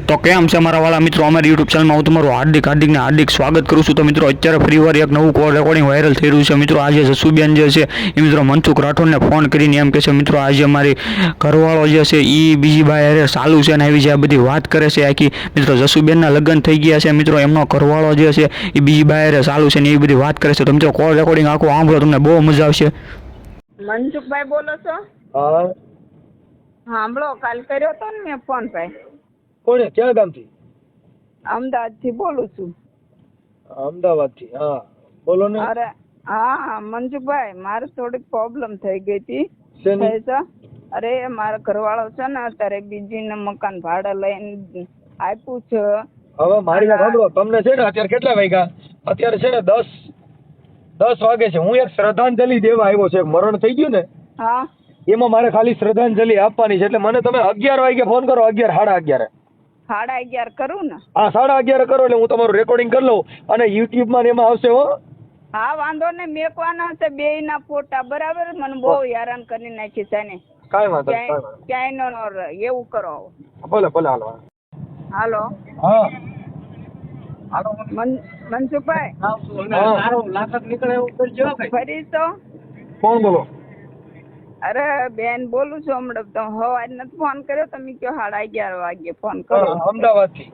તો કેમ છે મારા વાળા મિત્રો, અમારી યુટ્યુબ ચેનલમાં હું તમારું હાર્દિક સ્વાગત કરું છું। તો મિત્રો અત્યારે ફરીવાર એક નવું કોલ રેકોર્ડિંગ વાયરલ થઈ રહ્યું છે। મિત્રો આજે જસુબેન જે છે એ મિત્રો મનસુખ રાઠોડને ફોન કરીને એમ કહે છે મિત્રો આજે અમારી ઘરવાળો જે છે એ બીજી બાઈ હારે ચાલુ છે ને આવી જે આ બધી વાત કરે છે આખી। મિત્રો જસુબેનના લગ્ન થઈ ગયા છે, મિત્રો એમનો ઘરવાળો જે છે એ બીજી બાઈ હારે ચાલુ છે ને એવી બધી વાત કરે છે। તો મિત્રો કોલ રેકોર્ડિંગ આખું સાંભળો, તમને બહુ મજા આવશે। મનસુખભાઈ બોલો છો? હા, સાંભળો, કાલ કર્યો તો ને મેં ફોન ભાઈ, કોને? ક્યાં ગામથી? અમદાવાદ થી બોલું છું। અમદાવાદથી? હા, બોલો ને। અરે હા મનસુખભાઈ, મારે થોડીક પ્રોબ્લેમ થઈ ગઈ હતી। શેની? થઈ છે? અરે મારા ઘરવાળો છે ને અત્યારે બીજીને મકાન ભાડે લઈને આપ્યું છે। હવે મારી વાત સાંભળો, તમને છે ને અત્યારે કેટલા વાગ્યા? અત્યારે છે ને 10 વાગે છે। હું એક શ્રદ્ધાંજલિ દેવા આવ્યો છે। મરણ થઈ ગયું ને હા, એમાં મારે ખાલી શ્રદ્ધાંજલિ આપવાની છે, એટલે મને તમે 11 વાગે ફોન કરો। 11, સાડા 11? 11:30 કરું ને? હા, 11:30 કરો એટલે હું તમારું રેકોર્ડિંગ કરી લઉં અને યુટ્યુબમાં ને એમાં આવશે હો। હા વાંધો ને, મેકવાના છે બેયના ફોટા, બરાબર? મને બહુ હેરાન કરી નાખી છે ને, કાંઈ વાંધો નહીં, ક્યાંય નો રહે એવું કરો। ભલે હાલો। હાલો હા, મનસુખભાઈ, ફરી તો કોણ બોલો? અરે બેન બોલું છું। હમણાં તો હવારે નથી ફોન કર્યો, તમે કયો 11:30 વાગે ફોન કરો। અમદાવાદથી?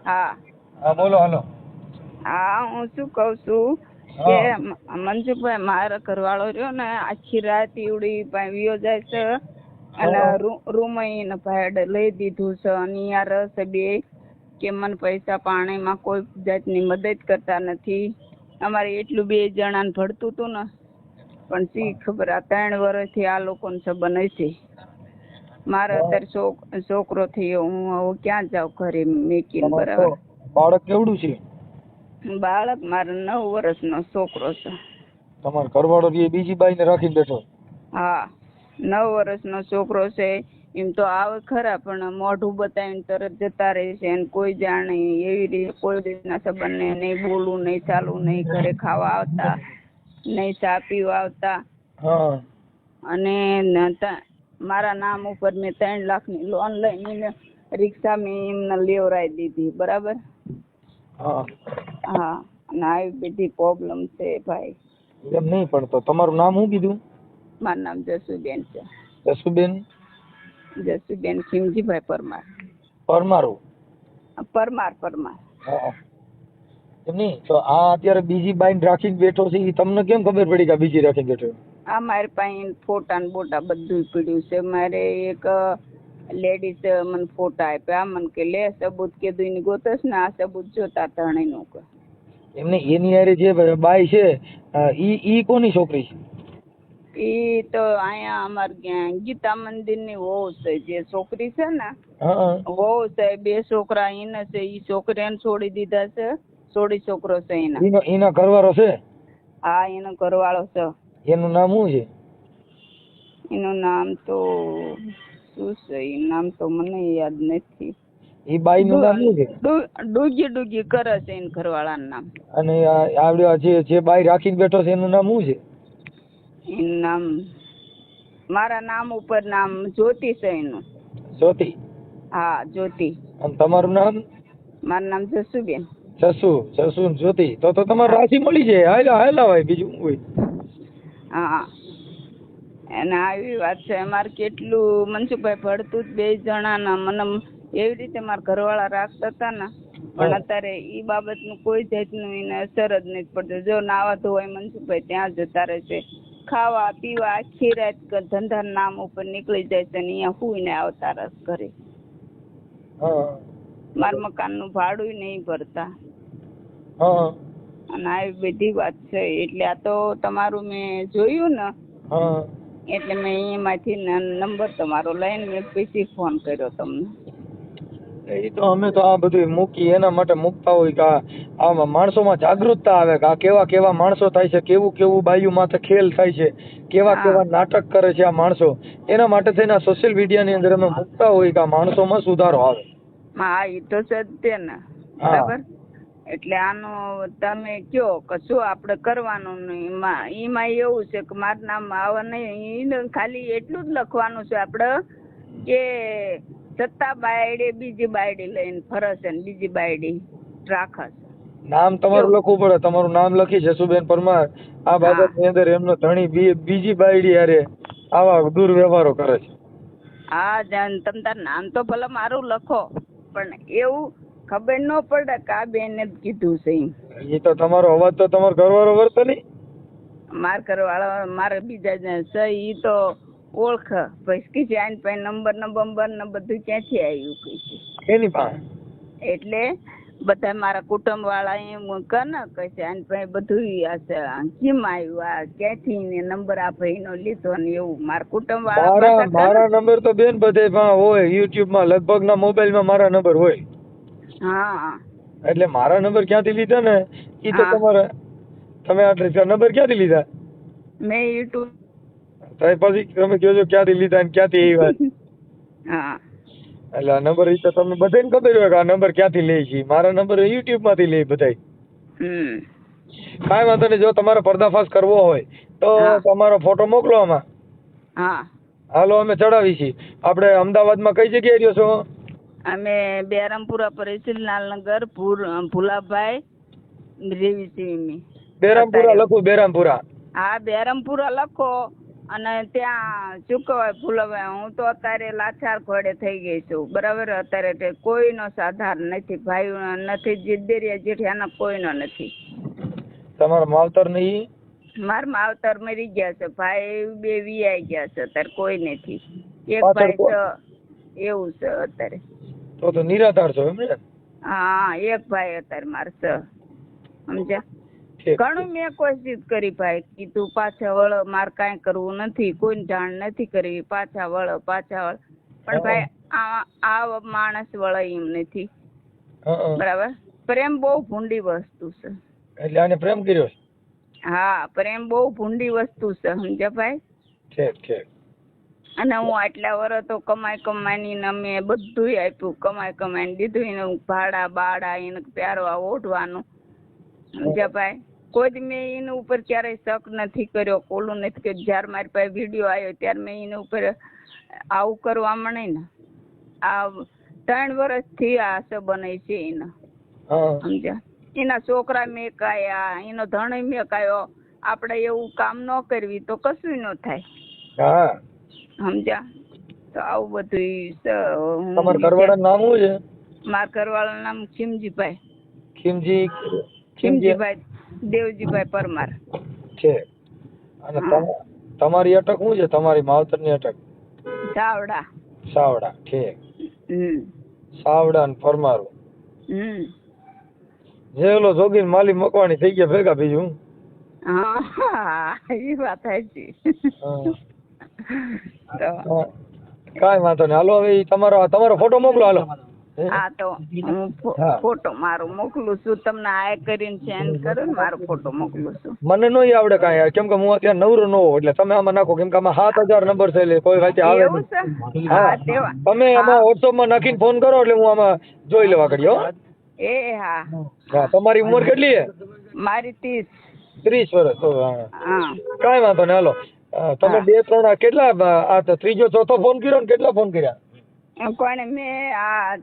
હા હા, બોલો હાલો। હા, હું શું કઉ છું કે મનસુખભાઈ, મારા ઘરવાળો રહ્યો ને આખી રાત ઈવડી વિયો જાય છે અને રૂમ એને ભાડે લઈ દીધું છે અને અહીંયા રહેશે બે, કે મને પૈસા પાણીમાં કોઈ જાતની મદદ કરતા નથી। અમારે એટલું 2 જણાને ભળતું હતું ને, પણ શી ખબર આ 3 વર્ષથી આ લોકોને સંબંધ હશે। મારે અત્યારે છોકરો થયો, હું હવે ક્યાં જાઉં ઘરે મેકીને, બરાબર? બાળક કેવડું છે? બાળક મારે 9 વર્ષનો છોકરો છે। તમારો ઘરવાળો બીજી બાઈને રાખીને બેઠો? હા, 9 વર્ષનો છોકરો છે। એમ તો આવે ખરા, પણ મોઢું બતાવીને તરત જતા રહે છે અને કોઈ જાણે એવી રીતે કોઈ રીતના સંબંધને નહીં બોલવું, નહીં ચાલવું, નહીં ઘરે ખાવા આવતા, નહીં ચા પીવા આવતા। હા, અને મારા નામ ઉપર મેં 3 લાખની લોન લઈને રિક્ષા મેં એમને લેવરાઈ દીધી, બરાબર? હા, હા, અને આવી બધી પ્રોબ્લેમ છે ભાઈ। એમ નહીં, પણ તો તમારું નામ શું કીધું? મારું નામ જસુબેન છે। જસુબેન? જસુબેન ખીમજીભાઈ પરમાર। પરમારું? પરમાર। હા, એમ નહીં તો આ અત્યારે બીજી બાઈને રાખીને બેઠો છે, એ તમને કેમ ખબર પડી કે આ બીજી રાખીને બેઠો? આ મારી પાસે ફોટા ને બોટા બધું પડ્યું છે। મારે એક લેડીઝ મને ફોટા આપ્યા, મને કે લે સબૂત કીધું એની ગોતસ ને, આ સબૂત જોતા ધણીનું કે એમને એની હારે જે બાઈ છે ઈ કોની છોકરી છે? ઈ તો અહીંયા અમારે ગીતા મંદિરની વહુ છે, જે છોકરી છે ને વહુ છે। 2 છોકરા એને છે, ઈ છોકરીને છોડી દીધા છે, છોકરો છે એના ઘરવાળો છે? હા, એનો ઘરવાળો છે। એનું નામ શું છે? એનું નામ તો શું છે, એ નામ તો મને યાદ નથી। એ બાઈ નું નામ શું છે? ડૂગી કરે છે એના ઘરવાળાનું નામ। અને આવડ્યો જે બાઈ રાખીને બેઠો છે એનું નામ શું છે? એનું નામ મારા નામ ઉપર નામ જ્યોતિ છે એનું। જ્યોતિ? હા, જ્યોતિ। અને તમારું નામ? મારું નામ જસુબેન। જસુ ને જ્યોતિ, તો તમારે રાશિ મળી જાય। હાલા હોય, બીજું શું હોય? હા, અને આવી વાત છે। અમારે કેટલું મનસુખભાઈ ભળતું જ 2 જણાના, મને એવી રીતે મારા ઘરવાળા રાખતા હતા ને, પણ અત્યારે ઈ બાબતનું કોઈ જાતનું એને અસર જ નથી પડતું। જો નાવા ધોવાય મનસુખભાઈ ત્યાં જતા રહે છે, ખાવા પીવા આખી રાત ધંધા નામ ઉપર નીકળી જાય છે ને અહીંયા હુઈને આવતા રસ ઘરે। મારા મકાનનું ભાડું નહીં ભરતા, અને આવી બધી વાત છે। એટલે આ તો તમારું મેં જોયું ને, એટલે મેં અહીંયામાંથી નંબર તમારો લઈને મેં પછી ફોન કર્યો તમને। એ તો અમે તો આ બધું મૂકી એના માટે મૂકતા હોય કે આમાં માણસોમાં જાગૃતતા આવે કે આ કેવા માણસો થાય છે, કેવું બાયું માથે ખેલ થાય છે, કેવા નાટક કરે છે આ માણસો। એના માટે થઈને સોશિયલ મીડિયાની અંદર અમે મૂકતા હોય કે આ માણસોમાં સુધારો આવે। હા, એ તો સત્ય ને, બરાબર? એટલે આનું તમે કયો કે શું આપણે કરવાનું? એમાં એવું છે કે મારું નામ આવે નહીં, ખાલી એટલું જ લખવાનું છે આપણે કે છતાં બાયડી બીજી બાયડી લઈને ફરે છે ને બીજી બાયડી રાખે છે. નામ તમારું લખવું પડે. તમારું નામ લખી જસુબેન પરમાર. આ બાબતની અંદર એમનો ધણી બીજી બાયડી હારે આવા દુર્વ્યવહારો કરે છે. હા જાન તમ તાર નામ તો ભલે મારું લખો પણ એવું ખબર ન પડે કે આ બેને જ કીધું છે એમ. એ તો તમારો અવાજ તો તમારો ઘરવાળો વર્તે નહીં. માર કરવાળા મારે બીજા છે ઈ તો ઓળખ પછી કે આને પાસે નંબર ને બધું ક્યાંથી આવ્યું કઈ એની પાસે એટલે બધા મારા કુટુંબ વાળા એમ કે ને કહે આને પાસે બધું કેમ આવ્યું આ ક્યાંથી ને નંબર આપે એનો લીધો ને એવું મારા કુટુંબ વાળા મારા નંબર તો બેન બધે હોય યુટ્યુબ માં લગભગ ના મોબાઈલ માં મારા નંબર હોય. હા એટલે મારા નંબર ક્યાંથી લીધા ને ઈ તો તમારે તમે આ નંબર ક્યાંથી લીધા? મેં યુટ્યુબ પછી તમે કહેજો ક્યાંથી લીધા ને ક્યાંથી આવ્યા. હા એટલે આ નંબર ઈ તો તમને બધાને ખબર હોય કે આ નંબર ક્યાંથી લે છે. મારા નંબર યુટ્યુબ માંથી લે બધાય. કાંઈ વાંધો નહીં. જો તમારે પર્દાફાશ કરવો હોય તો તમારો ફોટો મોકલો આમાં. હા હાલો અમે ચડાવી છીએ. આપણે અમદાવાદમાં કઈ જગ્યાએ રહ્યો છો? અમે બેરામપુરા પરિસિલનાલનગર ભુલાભાઈ રેવી. બેરામપુરા લખું. બેરામપુરા. હા બેરામપુરા લખો અને ત્યાં શું કહેવાય ભુલાભાઈ હું તો અત્યારે લાચાર ઘોડે થઈ ગઈ છું બરાબર. અત્યારે કોઈનો સાધાર નથી ભાઈ નથી જીદ્દેરિયા જેઠિયાના કોઈનો નથી. તમારા માવતર નહીં? મારા માવતર મરી ગયા છે ભાઈ બે વિયાઈ ગયા છે અત્યારે કોઈ નથી. એક ભાઈ છે એવું છે અત્યારે. તો નિરાધાર છો એમ ને? હા એક ભાઈ અત્યારે મારે છે સમજ્યા. ઘણું મેં કોશિશ કરી ભાઈ કીધું પાછા વળ મારે કાંઈ કરવું નથી કોઈને જાણ નથી કરવી પાછા વળ પણ ભાઈ આ માણસ વળે એમ નથી બરાબર. પ્રેમ બહુ ભૂંડી વસ્તુ છે. એટલે આને પ્રેમ કર્યો? હા પ્રેમ બહુ ભૂંડી વસ્તુ છે સમજ્યા ભાઈ. ઠીક. અને હું આટલા વર્ષ તો કમાઈને અમે બધું આપ્યું કમાઈને દીધું એને ભાડા બાડા એને પહેરવા ઓઢવાનું સમજ્યા ભાઈ. કોઈ મેં એના ઉપર ક્યારેય શક નથી કર્યો કોલું નથી કર્યું. જયારે મારી પાસે વિડીયો આવ્યો ત્યારે મેં એના ઉપર આવું કરવા મળે ને આ 3 વર્ષથી આ સંબંધ છે એના સમજ્યા. એના છોકરા મેં કાયા એનો ધણી મેં કાયો. આપણે એવું કામ ન કરવી તો કશું ન થાય સમજ્યા. તો આવું બધું. તમારા ઘરવાળાનું નામ શું છે? મારા ઘરવાળાનું નામ ખીમજી. ખીમજીભાઈ દેવજીભાઈ પરમાર છે. અને તમારી અટક શું છે? તમારી માવતરની અટક? સાવડા. ઠીક. સાવડા ને પરમાર. જેલો જોગીન માલી મકવાણી થઈ ગયા ભેગા બીજું. હા એ વાત સાચી. કાંઈ વાંધો નહીં. હાલો હવે તમારો ફોટો મોકલો. હાલો હા તો હું ફોટો મારો મોકલું છું તમને આ કરીને સેન્ડ કરો ને મારો ફોટો મોકલું છું. મને નહીં આવડે કાંઈ કેમ કે હું અત્યારે નવરો ન હોઉં એટલે તમે આમાં નાખો કેમ કે આમાં 7000 નંબર છે એટલે કોઈ વાતે આવે નહીં. હા તમે આમાં WhatsApp માં નાખીને ફોન કરો એટલે હું આમાં જોઈ લેવા કર્યો. એ હા તમારી ઉંમર કેટલી છે? મારી 30 વર્ષ. તો કાંઈ વાંધો નહીં. હાલો તમે 2-3 કેટલા આ ત્રીજો ચોથો ફોન કર્યો ને કેટલા ફોન કર્યા? કોને મેં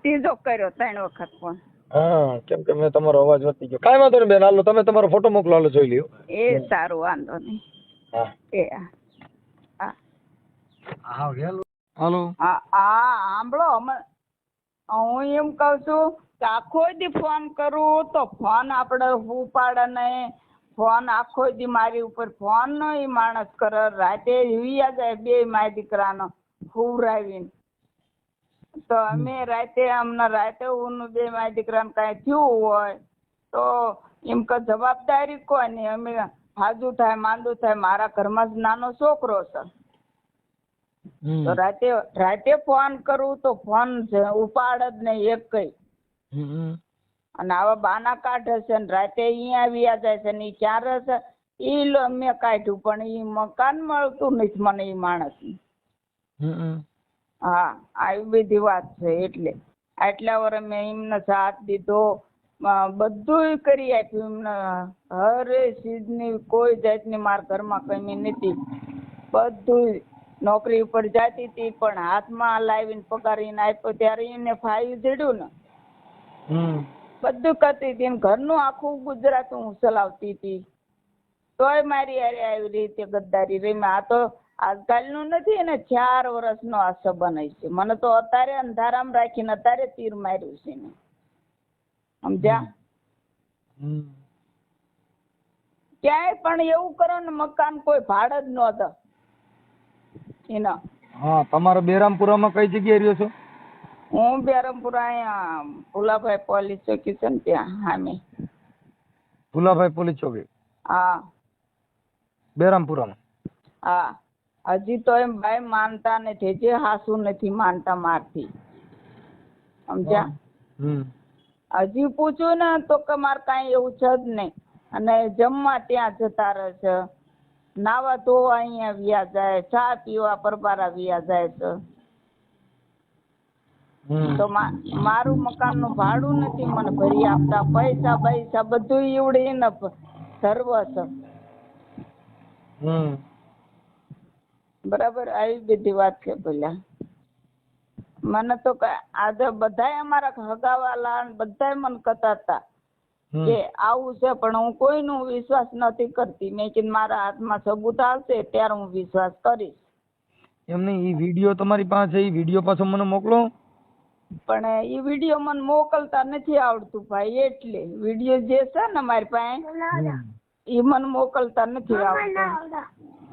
ત્રીજો કર્યો 3 વખત ફોન. હા કેમ કે મેં તમારો અવાજ વધી ગયો. કાંઈ વાંધો નહીં બેન. હાલો તમે તમારો ફોટો મોકલો. હાલો જોઈ લ્યો. એ સારું વાંધો નહીં. હાલો હા સાંભળો હું એમ કઉ છું કે આખો દી ફોન કરું તો ફોન આપણે ઉપાડે નહીં. ફોન આખો દી મારી ઉપર ફોન નો માણસ કરે. રાતે વિયા જાય બે મારા દીકરાનો હુવરાવીને. તો અમે રાતે હું બે મારા દીકરાને કાંઈ થયું હોય તો એમ કે જવાબદારી કોની? અમે હાજુ થાય માંદું થાય મારા ઘરમાં જ નાનો છોકરો છે તો રાતે ફોન કરું તો ફોન ઉપાડ જ નહીં એક કઈ. અને આવા બાના કાઢે છે ને રાતે અહીંયા આવ્યા જાય છે ને એ ક્યાં રહે છે એ મેં કાઢ્યું પણ એ મકાન મળતું નથી મને એ માણસ. હા આવી બધી વાત છે. એટલે આટલા વર્ષ મેં એમને સાથ દીધો બધું કરી આપ્યું એમને. હરે ચીજની કોઈ જાતની મારા ઘરમાં કમી નથી. બધું નોકરી ઉપર જતી હતી પણ હાથમાં લાવીને પગારીને આપ્યો ત્યારે એને ફાયું જડ્યું ને. બધું કરતી હતી ને ઘરનું આખું ગુજરાત હું ચલાવતી હતી તોય મારી હારે આવી રીતે ગદ્દારી રહી. આ તો આજકાલનું નથી ને 4 વર્ષનો આ સંબંધ છે. મને તો અત્યારે અંધારામાં રાખીને અત્યારે તીર માર્યું છે ને સમજ્યા. ક્યાંય પણ એવું કરો ને મકાન કોઈ ભાડે જ નહોતા એના. હા, તમારે બેરામપુરામાં કઈ જગ્યાએ રહ્યો છો? હું બેરમપુરા અહીંયા ભુલાભાઈ પોલીસ ચોકી છે ને ત્યાં સામે. ભુલાભાઈ પોલીસ ચોકી? હા બેરામપુરામાં? હા. હજી તો એમ ભાઈ માનતા નથી, જે હાસુ નથી માનતા મારથી સમજ્યા. હજી પૂછ્યું ને તો કે મારે કાંઈ એવું છે જ નહીં. અને જમવા ત્યાં જતા રહે છે, નાવા ધોવા અહીંયા વ્યા જાય, ચા પીવા પરબારા વ્યા જાય છે. તો મારું મકાન નું ભાડું નથી મને ભરી આપતા, પૈસા બધું ઈવડે ને સર્વ છે. બરાબર, આવી બધી વાત છે. પેલા મને તો આજે બધા અમારા હગાવાલા બધા મને કહેતા હતા કે આવું છે પણ હું કોઈનો વિશ્વાસ નથી કરતી. મેં કીધું મારા હાથમાં સબૂત આવશે ત્યારે હું વિશ્વાસ કરીશ. એમને ઈ વિડીયો તમારી પાસે, ઈ વિડીયો પાછો મને મોકલો. પણ એ વિડીયો મને મોકલતા નથી આવડતું ભાઈ, એટલે વિડીયો જે છે ને મારી પાસે એ મને મોકલતા નથી આવડતું.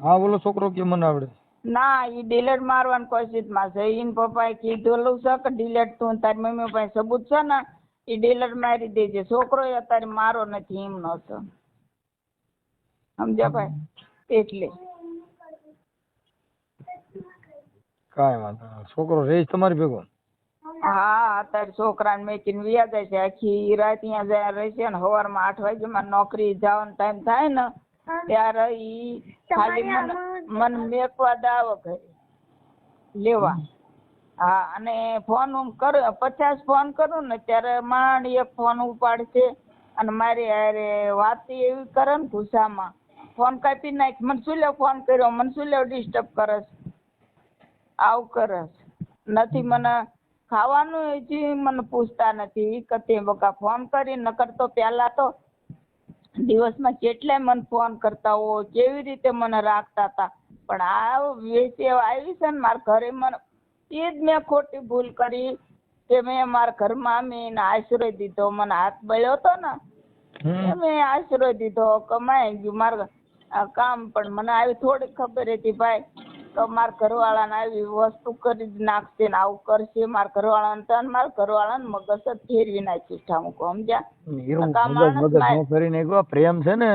હા, બોલો છોકરો કે મને આવડે. ના, એ ડિલેટ મારવાની કોશિશમાં છે. એને પપ્પાએ કીધેલું છે કે ડિલેટ તું તારી મમ્મી પાસે સબૂત છે ને એ ડિલેટ મારી દેજે. છોકરો અત્યારે મારો નથી એમનો છે સમજ્યા ભાઈ. એટલે કાંઈ વાંધો નહીં, છોકરો રહે તમારી ભેગો? હા, અત્યારે છોકરાને મેકીને વ્યા જાય છે. આખી રાત ત્યાં જાય રહેશે ને સવારમાં 8 વાગ્યામાં નોકરી જવાનો ટાઈમ થાય ને ત્યારે ઈ ખાલી મને મેકવા દાવ ઘરે લેવા. હા, અને ફોન હું કરું 50 ફોન કરું ને ત્યારે માંડ એક ફોન ઉપાડશે અને મારી હારે વાત એવી કરે ને ગુસ્સામાં ફોન કાપી નાખ. મને શું લેવ ફોન કર્યો, મને શું લેવ ડિસ્ટર્બ કરસ, આવું કરસ. નથી મને ખાવાનું હજી મને પૂછતા નથી કે તે બકા ફોન કરી. નકર તો પહેલા તો દિવસમાં કેટલાય મને ફોન કરતા હોય, કેવી રીતે મને રાખતા હતા. પણ આ વેચે આવી છે ને મારા ઘરે, મને એ જ મેં ખોટી ભૂલ કરી કે મેં મારા ઘરમાં મેં આશ્રય દીધો. મને હાથ બળ્યો હતો ને મેં આશ્રય દીધો, કમાઈ ગયું મારે કામ. પણ મને આવી થોડી ખબર હતી ભાઈ તો મારા ઘરવાળાને આવી વસ્તુ કરી જ નાખશે ને આવું કરશે. મારા ઘરવાળાને તો મારા ઘરવાળાને મગજ જ ફેરવી નાખ્યું ઠામુકો સમજ્યા. પ્રેમ છે ને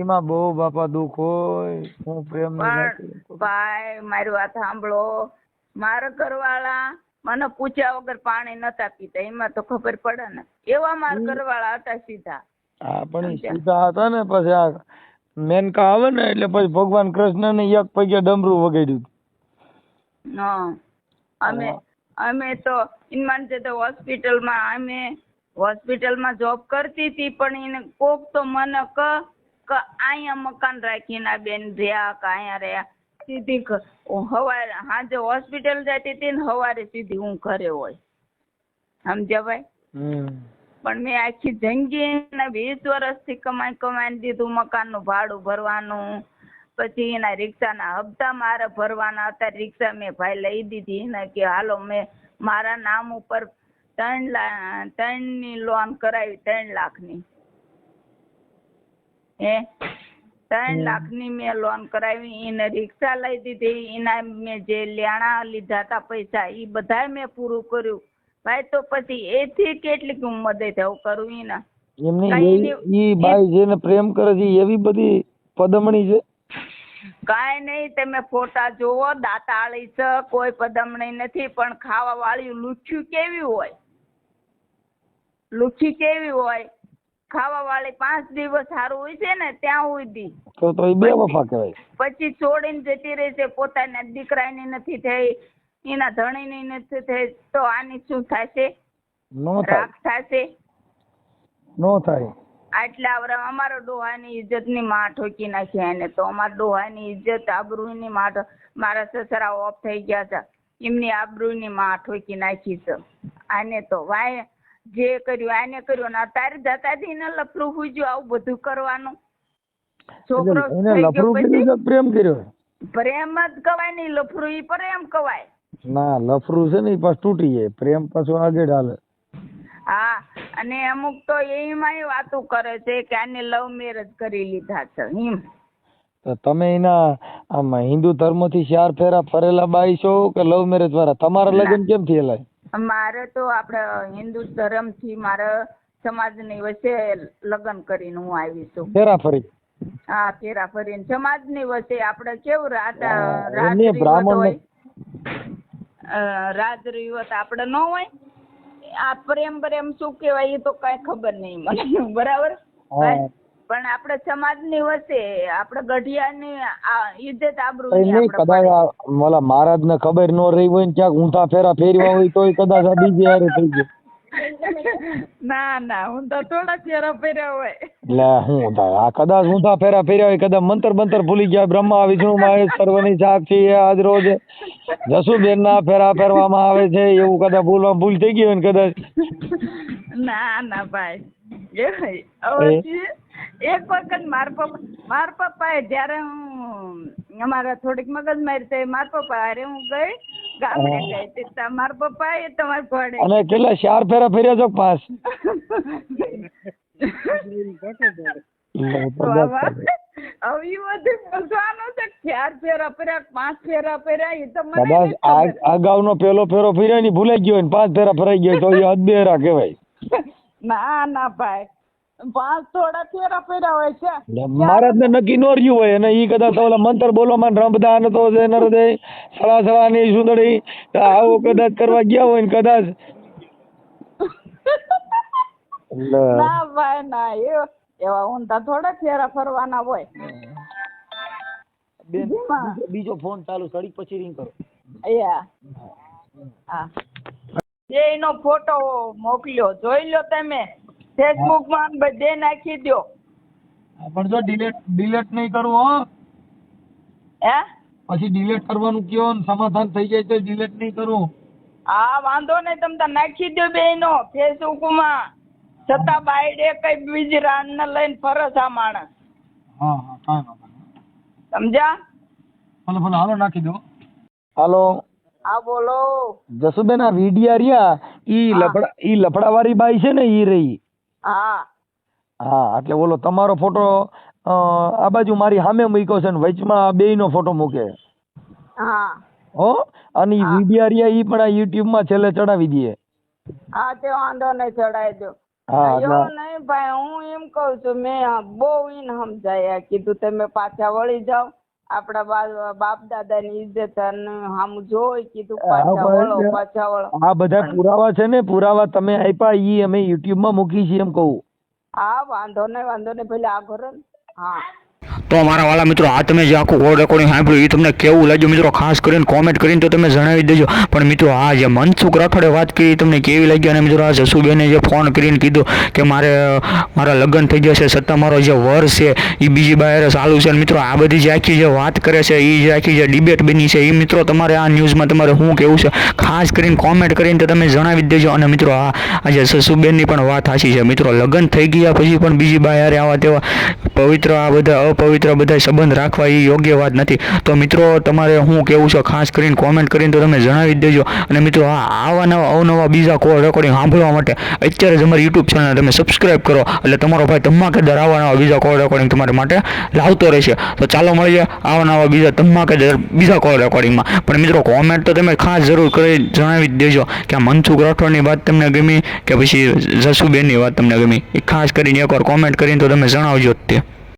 એમાં બહુ બાપા દુઃખ હોય. હું પ્રેમ ભાઈ મારી વાત સાંભળો, મારા ઘરવાળા મને પૂછ્યા વગર પાણી નતા પીતા, એમાં તો ખબર પડે ને. એવા મારા ઘરવાળા હતા સીધા. હા, પણ સીધા હતા ને પછી આ મેનકા આવે ને એટલે પછી ભગવાન કૃષ્ણ ને એક પગે ડમરું વગાડ્યું. અમે તો ઇનમાન તો હોસ્પિટલમાં જોબ કરતી હતી પણ એને કોક તો મને કે અહીંયા મકાન રાખીને આ બેન રહ્યા કે અહીંયા રહ્યા. સીધી સવારે સાંજે હોસ્પિટલ જતી હતી ને સવારે સીધી હું ઘરે હોય સમજ્યા ભાઈ. પણ મેં આખી જિંદગી 20 વર્ષથી કમાઈને દીધું. મકાનનું ભાડું ભરવાનું, પછી એના રિક્ષાના હપ્તા મારે ભરવાના હતા. રિક્ષા મેં ભાઈ લઈ દીધી ને કે હાલો મેં મારા નામ ઉપર 3 ની લોન કરાવી, 3 લાખની. 3 લાખની મેં લોન કરાવી. એને રિક્ષા લઈ દીધી. એના મેં જે લેણા લીધા હતા પૈસા એ બધા મેં પૂરું કર્યું ભાઈ. તો પછી એથી કેટલીક મદદ કરું એના. એમની બાઈ જેને પ્રેમ કરે છે એવી બધી પદમણી છે? કાંઈ નહીં, તમે ફોટા જોવો, દાતાળી છે, કોઈ પદમણી નથી. પણ ખાવા વાળી લુચ્છી કેવી હોય, લુચ્છી કેવી હોય ખાવા વાળી 5 દિવસ સારું હોય છે ને ત્યાં સુધી તો એ બે વફા કહેવાય. પછી છોડીને જતી રહી છે. પોતાના દીકરાની નથી થઈ, એના ધણીની નથી થઈ, તો આની શું થશે? રાખ થશે? નો થાય. આટલા આવરા અમારા ડોહાની ઇજ્જતની માં ઠોકી નાખી એને તો અમારા ડોહાની ઇજ્જત આબરૂની માં મારા સસરા ઓફ થઈ ગયા છે એમની આબરૂની માં ઠોકી નાખી છે આને તો વાય જે કર્યું આને કર્યું ને તારી જતાથી ને લફરું હુજ્યું આવું બધું કરવાનું છોકરો એને થઈ ગયો લફરું પછી કર્યું કે પ્રેમ કર્યો? પ્રેમ જ કવાય નહીં લફરું ઈ પ્રેમ કવાય. ના, લફરું છે ને ઈ પાછું તૂટી જાય, પ્રેમ પાછું આગળ હાલે. હા અને અમુક તો એમાંય વાતો કરે છે કે આને લવ મેરેજ કરી લીધા છે એમ. તો તમે એના આમ હિન્દુ ધર્મથી 4 ફેરા ફરેલા બાઈ છો કે લવ મેરેજ વાળા? તમારા લગ્ન કેમ થયેલા? મારે તો આપણે હિન્દુ ધર્મથી મારા સમાજની વચ્ચે લગ્ન કરીને હું આવી છું. ફેરા ફરી? હા ફેરા ફરીને સમાજની વચ્ચે આપણે કેવું એમને બ્રાહ્મણ રાજ રિવત આપણે ન હોય. આ પ્રેમ શું કહેવાય એ તો કઈ ખબર નહીં મને બરાબર. પણ આપણે સમાજની વચ્ચે આપણે ગઢિયાની ઇજ્જત આબરૂ કદાચ ઓલા મહારાજ ને ખબર ન રહી હોય ને ક્યાંક ઊંધા ફેરા ફેરવા હોય તો કદાચ આ બીજી હારે થઈ ગયું. ના હું તો થોડા ફેરા ફેર્યા હોય. એટલે હું થાય આ કદાચ ઊંધા ફેરા ફેર્યા હોય, કદાચ મંતર ભૂલી ગયા. બ્રહ્મા વિષ્ણુ મહેશ સર્વની સાક્ષી આજ રોજ જસુબેન ના ફેરા ફેરવામાં આવે છે એવું કદાચ ભૂલ થઈ ગઈ હોય ને કદાચ. ના ભાઈ એક વખત મારા પપ્પાએ જયારે હું અમારા થોડીક મગજમારી થઈ મારા પપ્પા અરે હું ગઈ ગામડે ગઈ તે મારા પપ્પા એ તમારે પડે. અને કેટલા 4 ફેરા ફેર્યા છો? 5? અગાઉનો પેલો ફેરો ફેર્યા ની ભૂલાઈ ગયો ને 5 ફેરા ફરાઈ ગયો તો એ અદબેરા કહેવાય. ના ભાઈ 5 થોડા ફેરા ફેરા હોય છે. મહારાજ ને નક્કી ન રહ્યું હોય અને ઈ કદાચ ઓલા મંત્ર બોલવામાં રમદાન તો નરદે સળા ની સુંદરી આવો કદાચ કરવા ગયા હોય ને કદાચ. ના ભાઈ ના એવા ઊંધા થોડા ફેરા ફરવાના હોય. બીજો ફોન ચાલુ સડી પછી રિંગ કરો. હા એનો ફોટો મોકલ્યો જોઈ લો તમે ફેસબુક માં બધે નાખી દો. પણ જો ડિલીટ નહીં કરવું હો. પછી ડિલીટ કરવાનું કયો ને સમાધાન થઈ જાય તો ડિલીટ નહીં કરવું. હા વાંધો નહીં તમે નાખી દો બેનો ફેસબુક માં. છતાં બાયડે કઈ બીજી રાન ને લઈને ફરસ આ માણસ. હા સમજ્યા? ભલે હાલો નાખી દો. હાલો હા બોલો. જસુબેન આ વિડિયા રહ્યા ઈ લફડા વાળી બાઈ છે ને ઈ રહી. હા એટલે ઓલો તમારો ફોટો આ બાજુ મારી સામે મૂક્યો છે ને વચમાં બેયનો ફોટો મૂકે. હો અને ઈ વિડિયા રહ્યા ઈ પણ આ YouTube માં છેલ્લે ચડાવી દઈએ. હા તે વાંધો નહીં ચડાવી દો. નહીં ભાઈ હું એમ કઉ છું મેં બહુ ઈને સમજાયા કીધું તમે પાછા વળી જાઓ આપડા બાપ દાદા ની ઇજ્જત સામું જોઈ કીધું પાછા વળો. આ બધા પુરાવા છે ને પુરાવા તમે આપ્યા ઈ અમે YouTube માં મૂકી છે એમ કહું. હા વાંધો નહીં ભલે આ ઘર. હા તો મારા વાલા મિત્રો આ તમે જે આખું કોલ રેકોર્ડિંગ સાંભળ્યું એ તમને કેવું લાગ્યું મિત્રો ખાસ કરીને કોમેન્ટ કરીને તો તમે જણાવી દેજો. પણ મિત્રો આ જે મનસુખ રાઠોડે વાત કરી તમને કેવી લાગી અને મિત્રો આ જસુબેને જે ફોન કરીને કીધું કે મારા લગ્ન થઈ જશે છતાં મારો જે વર છે એ બીજી બાયરે ચાલુ છે. મિત્રો આ બધી જે આખી જે વાત કરે છે એ જે આખી જે ડિબેટ બની છે એ મિત્રો તમારે આ ન્યૂઝમાં તમારે શું કેવું છે ખાસ કરીને કોમેન્ટ કરીને તો તમે જણાવી દેજો. અને મિત્રો આ જે જસુબેનની પણ વાત સાચી છે. મિત્રો લગ્ન થઈ ગયા પછી પણ બીજી બાયરે આવા તેવા પવિત્ર આ બધા અપવિત્ર બધા સંબંધ રાખવા એ યોગ્ય વાત નથી. તો મિત્રો તમારે શું કેવું છે ખાસ કરીને કોમેન્ટ કરીને તો તમે જણાવી દેજો. અને મિત્રો આવા નવા અવનવા બીજા કોલ રેકોર્ડિંગ સાંભળવા માટે અત્યારે જ અમારી યુટ્યુબ ચેનલ તમે સબસ્ક્રાઇબ કરો એટલે તમારો ભાઈ ધમાકેદાર આવા નવા બીજા કોલ રેકોર્ડિંગ તમારા માટે લાવતો રહેશે. તો ચાલો મળીએ આવા નવા બીજા ધમાકેદાર બીજા કોલ રેકોર્ડિંગમાં. પણ મિત્રો કોમેન્ટ તો તમે ખાસ જરૂર કરી જણાવી જ દેજો કે આ મનસુખ રાઠોડની વાત તમને ગમી કે પછી જસુબેનની વાત તમને ગમી એ ખાસ કરીને એકવાર કોમેન્ટ કરીને તો તમે જણાવજો જ તે.